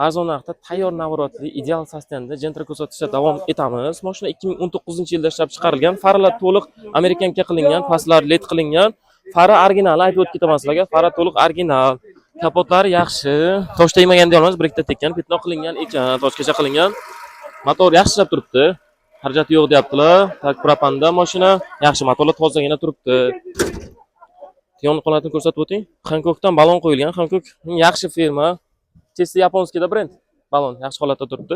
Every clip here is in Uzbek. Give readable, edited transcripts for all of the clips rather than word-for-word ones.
arzon narxda tayyor navorotli ideal sostenda Gentra ko'rsatishda davom etamiz. Mashina 2019-yilda ishlab chiqarilgan, farlar to'liq amerikanka qilingan, pastlar led qilingan. Fari original aytib o'tib ketaman sizlarga. Fari to'liq original. Kapotlari yaxshi, tosh tegmagan deyolmaymiz, birikta tekkan, pitno qilingan ekan, toshgacha qilingan. Motor yaxshi ishlab turibdi. Xarajati yo'q deyaptilar. Tak propanda mashina, yaxshi motorlar tozagina turibdi. Yon holatini ko'rsatib o'ting. Hankokdan balon qo'yilgan. Hankok yaxshi firma. Chesi yaponskida brend. Balon yaxshi holatda turibdi.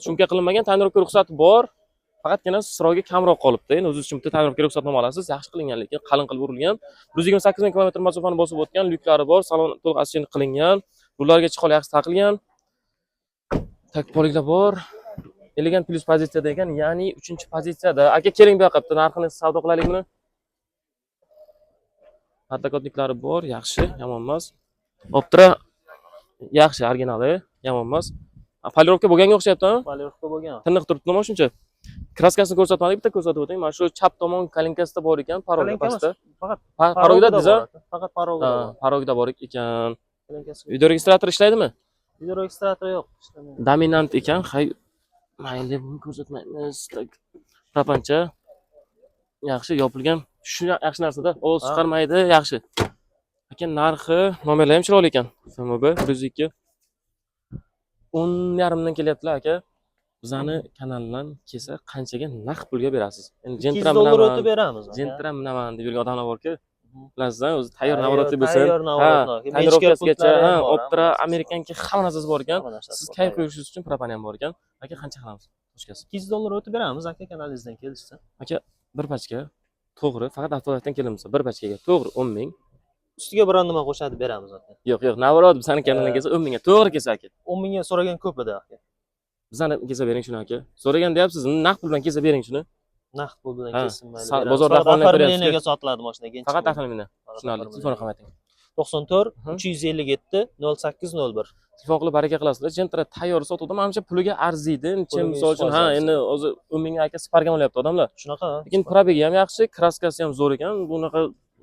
Shunga qilinmagan, tonirovka ruxsati bor. Faqatgina srogi kamroq qolibdi. Endi o'zingiz uchun bitta tonirovka ruxsatnoma olasiz. Yaxshi qilingan, lekin qalin qilib urilgan. 128 ming kilometr masofani bosib o'tgan, lyuklari bor, salon to'liq asfalt qilingan. Rullarga chiqol yaxshi taqilgan. Tak poliklar bor. Elegant plus pozitsiyada ekan, ya'ni 3-pozitsiyada. Aka, keling bu yoqqa, bitta narxini savdo qilaylikmi? Patakotniklari bor, yaxshi, yomon emas. Optra yaxshi, originali, yomon emas. Polirovka bo'lganga o'xshayapti-mi? Polirovka bo'lgan. Tiniq turibdi nima shuncha? Kraskasini ko'rsatmadik, bitta ko'rsatib o'ting. Mana shu chap tomon kalinkasida bor ekan, parogda pastda. Faqat parogda diza? Faqat parogda. Parogda bor ekan. Video registrator ishlaydimi? Video registrator yo'q, ishlamaydi. Dominant ekan, hay mayli buni ko'rsatmaymiz. Propancha yaxshi yopilgan. Shu yaxshi narsa-da, ovoz chiqarmaydi, yaxshi. Lekin narxi, nomerlari ham chiroyli ekan. FMB 102 10,5 dan kelyaptilar aka. Bizani kanaldan kelsa qanchaga naqd pulga berasiz? Endi Gentra $200 o'tib beramiz. Gentra minaman deb yurgan odamlar bor-ku. Bilasizlar, o'zi tayyor navorotli bo'lsin. Tayyor navorotli. Tayyorlovkasigacha, Optra, amerikanka hamma narsasi bor ekan. Siz kayf qilishingiz uchun propan ham bor ekan. Aka, qancha qilamiz? Toshkasi. $200 o'tib beramiz aka, kanalingizdan kelishsa. Aka, bir pachka to'g'ri, faqat avtomatdan kelamizsa, bir pachkaga to'g'ri 10 ming. Ustiga biron nima qo'shadi beramiz aka. Yo'q, navorot bizani kanaldan kelsa 10 mingga to'g'ri kelsa aka. 10 mingga so'ragan ko'p edi aka. Bizani kelsa bering shuni aka. So'ragan deyapsiz, naqd pul bilan kelsa bering shuni. Naqd pul bilan kelsin mayli. Bozorda ahvolni ko'ryapsiz. Sotiladi mashina keyin. Faqat ahvolini. Tushunarli. Telefon raqami ayting. 94 357 0801. Telefon qilib baraka qilasizlar. Gentra tayyor sotuvda, menimcha puliga arziydi. Misol uchun, endi o'zi 10 mingga aka spargan olyapti odamlar. Shunaqa. Lekin probegi ham yaxshi, kraskasi ham zo'r ekan. Bunaqa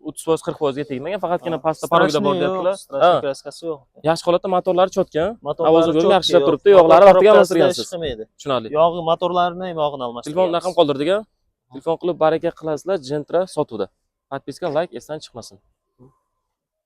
30% 40% ga tegmagan, faqatgina pastda parogda bor deyaptilar. Kraskasi yo'q. Yaxshi holatda, motorlari chotgan. Ovozi yaxshi ishlab turibdi, yog'lari vaqtiga almashtirgansiz. Tushunarli. Yog'i motorlarini ham yog'ini almashtirgan. Telefon raqam qoldirdik-a? Telefon qilib baraka qilasizlar, Gentra sotuvda. Podpiska, like esdan chiqmasin.